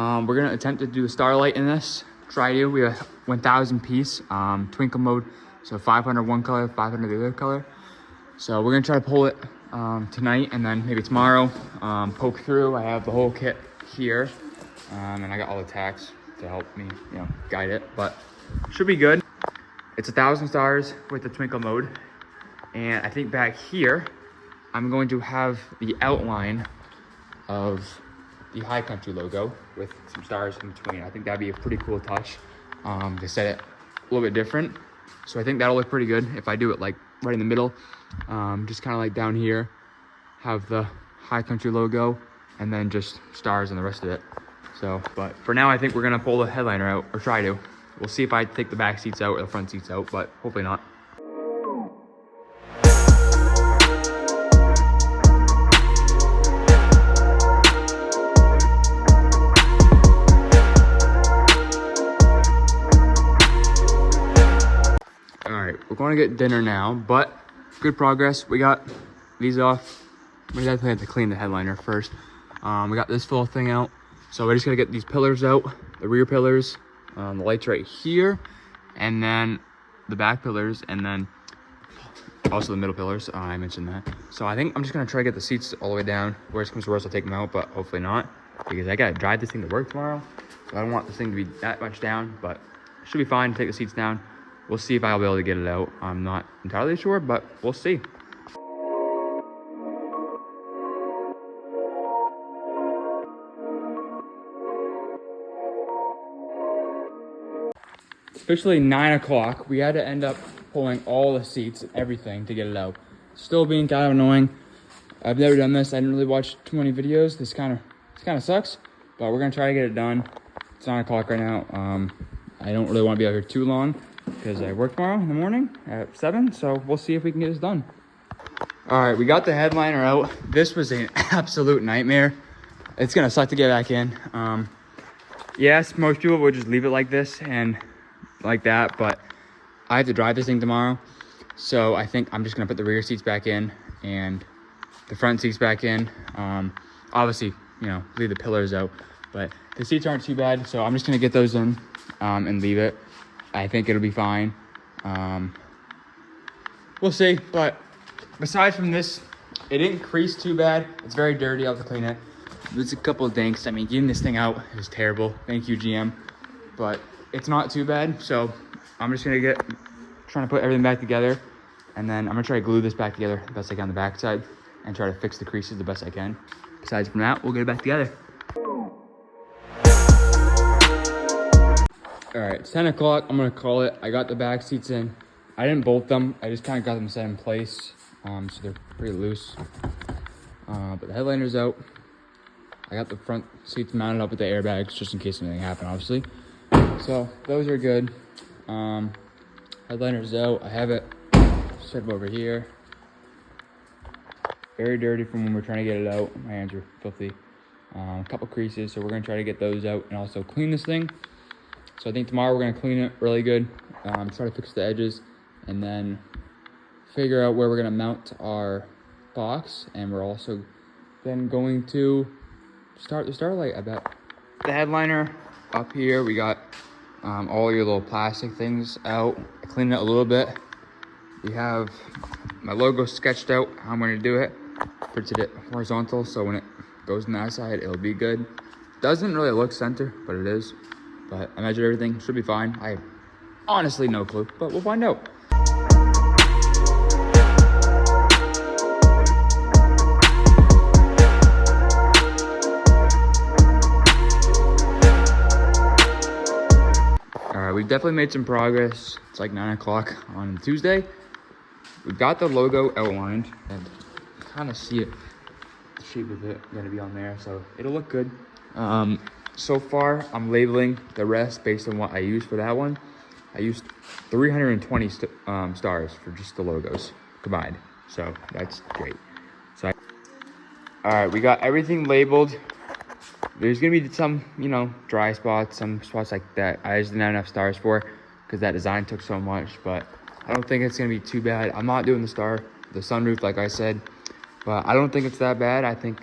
We're gonna attempt to do a Starlight in this. Try to. We have 1,000 piece twinkle mode. So 500 one color, 500 the other color. So we're gonna try to pull it tonight, and then maybe tomorrow poke through. I have the whole kit here, and I got all the tacks to help me, guide it. But should be good. It's 1,000 stars with the twinkle mode, and I think back here I'm going to have the outline of the High Country logo with some stars in between. I think that'd be a pretty cool touch to set it a little bit different. So I think that'll look pretty good if I do it like right in the middle, just kind of like down here, have the High Country logo and then just stars on the rest of it. So, but for now I think we're gonna pull the headliner out, or try to. We'll see if I take the back seats out or the front seats out, but hopefully not. We're going to get dinner now, but good progress. We got these off. We definitely have to clean the headliner first. We got this full thing out, so we just gotta get these pillars out, the rear pillars, the lights right here, and then the back pillars, and then also the middle pillars. I mentioned that. So I think I'm just gonna try to get the seats all the way down. Worst comes to worst, I'll take them out, but hopefully not, because I gotta drive this thing to work tomorrow. So I don't want this thing to be that much down, but it should be fine to take the seats down. We'll see if I'll be able to get it out. I'm not entirely sure, but we'll see. It's officially 9 o'clock. We had to end up pulling all the seats and everything to get it out. Still being kind of annoying. I've never done this. I didn't really watch too many videos. This kind of sucks, but we're gonna try to get it done. It's 9 o'clock right now. I don't really want to be out here too long, because I work tomorrow in the morning at 7, so we'll see if we can get this done. All right, we got the headliner out. This was an absolute nightmare. It's gonna suck to get back in. Yes, most people would just leave it like this and like that, but I have to drive this thing tomorrow, so I think I'm just gonna put the rear seats back in and the front seats back in. Obviously, leave the pillars out, but the seats aren't too bad, so I'm just gonna get those in and leave it. I think it'll be fine. We'll see, but besides from this, it didn't crease too bad. It's very dirty. I'll have to clean it. There's a couple of dinks. I mean, getting this thing out is terrible. Thank you, GM. But it's not too bad, so I'm just gonna trying to put everything back together, and then I'm gonna try to glue this back together the best I can on the back side and try to fix the creases the best I can. Besides from that, we'll get it back together. All right, it's 10 o'clock. I'm gonna call it. I got the back seats in. I didn't bolt them. I just kind of got them set in place, so they're pretty loose. But the headliner's out. I got the front seats mounted up with the airbags just in case anything happened, obviously. So those are good. Headliner's out. I have it set up over here. Very dirty from when we're trying to get it out. My hands are filthy. A couple creases, so we're gonna try to get those out and also clean this thing. So I think tomorrow we're gonna clean it really good, try to fix the edges, and then figure out where we're gonna mount our box. And we're also then going to start the Starlight, I bet. The headliner up here, we got all your little plastic things out. I cleaned it a little bit. We have my logo sketched out, how I'm gonna do it. Printed it horizontal, so when it goes on that side, it'll be good. Doesn't really look center, but it is. But I measured everything, should be fine. I have honestly no clue, but we'll find out. All right, we've definitely made some progress. It's like 9 o'clock on Tuesday. We've got the logo outlined, and you kind of see it, the shape of it gonna be on there, so it'll look good. So far, I'm labeling the rest based on what I used for that one. I used 320 stars for just the logos combined, so that's great. So, all right, we got everything labeled. There's gonna be some, dry spots, some spots like that I just didn't have enough stars for because that design took so much, but I don't think it's gonna be too bad. I'm not doing the sunroof like I said, but I don't think it's that bad. I think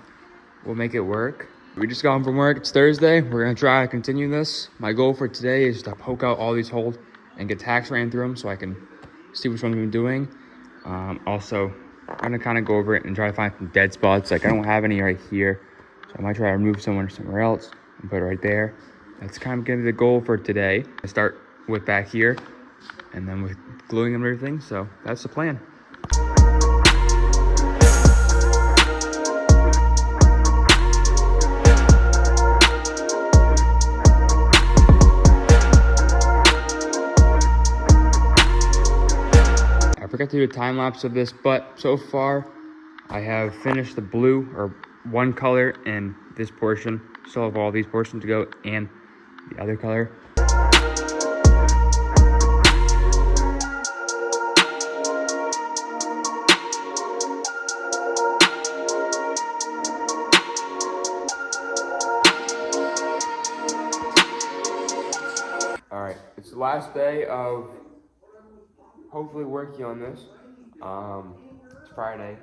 we'll make it work. We just got home from work. It's Thursday. We're gonna try to continue this. My goal for today is to poke out all these holes and get tacks ran through them so I can see which ones I'm doing. Also, I'm gonna kind of go over it and try to find some dead spots. Like I don't have any right here, so I might try to remove someone somewhere else and put it right there. That's kind of gonna be the goal for today. I start with back here, and then with gluing and everything. So that's the plan. I forgot to do a time lapse of this, but so far I have finished the blue or one color in this portion. Still have all these portions to go and the other color. All right, it's the last day of hopefully working on this. It's Friday.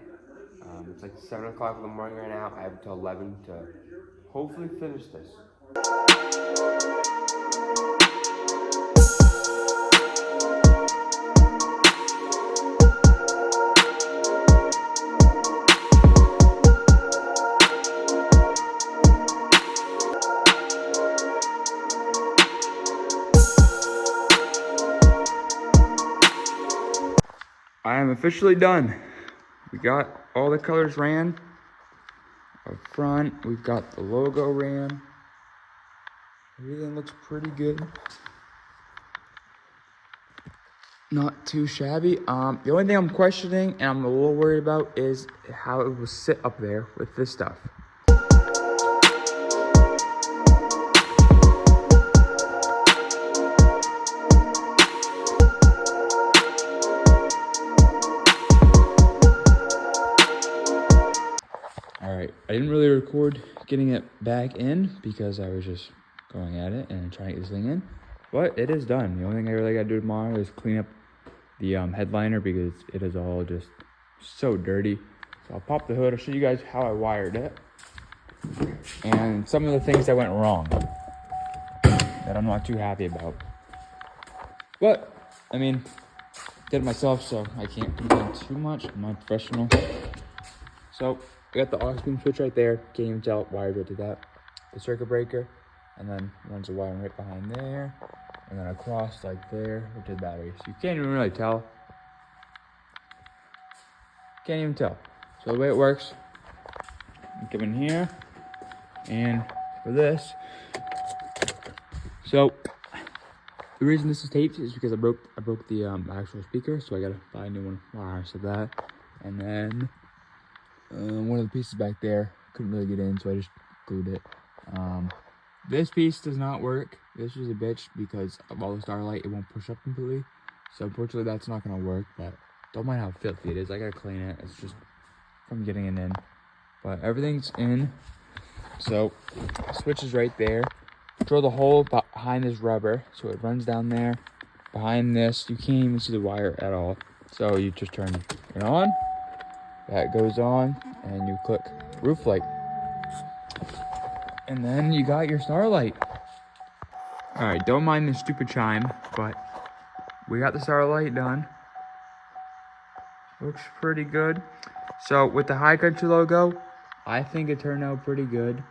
It's like 7 o'clock in the morning right now. I have until 11 to hopefully finish this. I am officially done. We got all the colors ran. Up front, we've got the logo ran. Everything looks pretty good. Not too shabby. The only thing I'm questioning and I'm a little worried about is how it will sit up there with this stuff. I didn't really record getting it back in because I was just going at it and trying to get this thing in, but it is done. The only thing I really gotta do tomorrow is clean up the headliner because it is all just so dirty. So I'll pop the hood. I'll show you guys how I wired it and some of the things that went wrong that I'm not too happy about. But I mean, did it myself, so I can't complain too much. I'm not professional. So we got the aux beam switch right there. Can't even tell wired right to that. The circuit breaker, and then runs the wiring right behind there, and then across like there, which is the battery. So you can't even really tell. Can't even tell. So the way it works, you come in here, and for this, so the reason this is taped is because I broke the actual speaker, so I gotta buy a new one. Wow, so that, and then one of the pieces back there couldn't really get in, so I just glued it. This piece does not work. This is a bitch because of all the Starlight, it won't push up completely. So unfortunately, that's not gonna work. But don't mind how filthy it is. I gotta clean it. It's just from getting it in. But everything's in. So switch is right there. Drill the hole behind this rubber, so it runs down there. Behind this, you can't even see the wire at all. So you just turn it on. That goes on, and you click roof light. And then you got your Starlight. All right, don't mind the stupid chime, but we got the Starlight done. Looks pretty good. So with the High Country logo, I think it turned out pretty good.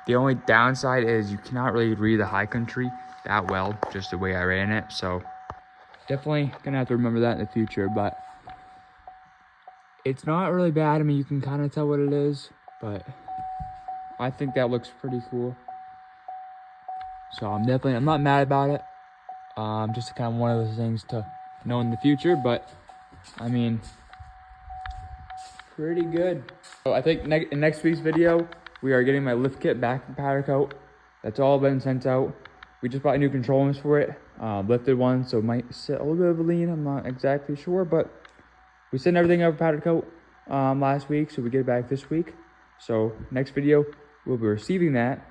The only downside is you cannot really read the High Country that well, just the way I ran it. So definitely gonna have to remember that in the future, but it's not really bad. I mean, you can kind of tell what it is, but I think that looks pretty cool. So I'm not mad about it. Just kind of one of those things to know in the future, but I mean, pretty good. So I think in next week's video, we are getting my lift kit back from powder coat. That's all been sent out. We just bought new control arms for it, lifted one, so it might sit a little bit of a lean. I'm not exactly sure, but we sent everything over powder coat last week, so we get it back this week. So next video, we'll be receiving that,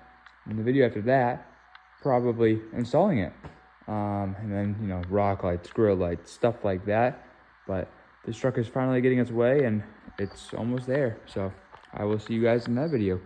and the video after that, probably installing it. And then, you know, rock lights, grill lights, stuff like that. But this truck is finally getting its way, and it's almost there. So I will see you guys in that video.